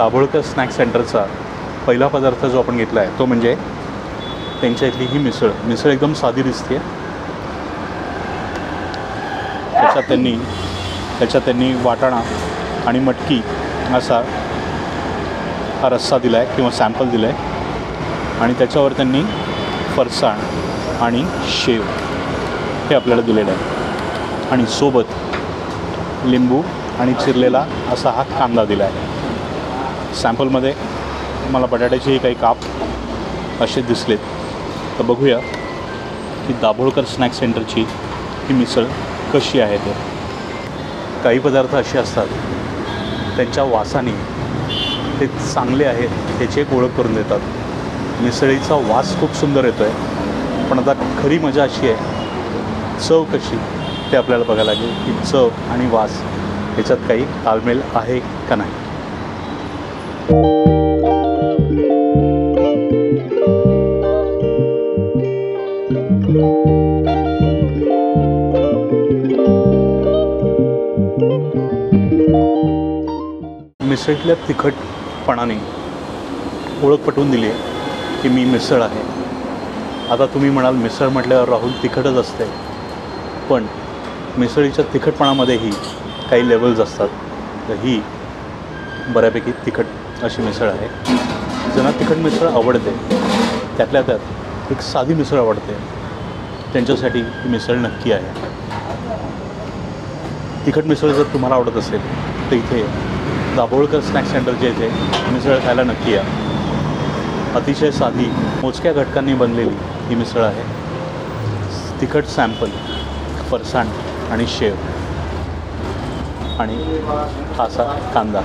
Dabholkar snack सेंटरचा पहिला पदार्थ जो आपण घेतला आहे तो म्हणजे त्यांच्या इथली ही मिसळ. मिसळ एकदम साधी दिसते. त्याच्यात त्यांनी वाटाणा आणि मटकी असा हा रस्सा दिला आहे किंवा सॅम्पल दिला आहे आणि त्याच्यावर त्यांनी फरसाण आणि शेव हे आपल्याला दिलेलं आहे आणि सोबत लिंबू आणि चिरलेला असा हा कांदा दिला आहे. सॅम्पलमध्ये मला बटाट्याचेही काही काप असे दिसलेत. तर बघूया की दाभोळकर स्नॅक सेंटरची ही मिसळ कशी आहे. ते काही पदार्थ असे असतात त्यांच्या वासाने ते चांगले आहेत त्याची एक ओळख करून देतात. मिसळीचा वास खूप सुंदर येतो आहे, पण आता खरी मजा अशी आहे चव कशी ते आपल्याला बघायला लागेल की चव आणि वास याच्यात काही ताळमेळ आहे का नाही. मिसळीतल्या तिखटपणाने ओळख पटवून दिली आहे की मी मिसळ आहे. आता तुम्ही म्हणाल मिसळ म्हटल्यावर राहुल तिखटच असते, पण मिसळीच्या तिखटपणामध्येही काही लेवल्स असतात. तर ही बऱ्यापैकी तिखट अशी मिसळ आहे. ज्यांना तिखट मिसळ आवडते त्यातल्या त्यात एक साधी मिसळ आवडते त्यांच्यासाठी ही मिसळ नक्की आहे. तिखट मिसळ जर तुम्हाला आवडत असेल तर इथे दाभोळकर स्नॅक सेंटरच्या इथे मिसळ खायला नक्की या. अतिशय साधी मोजक्या घटकांनी बनलेली ही मिसळ आहे. तिखट सॅम्पल, फरसाण आणि शेव आणि असा कांदा.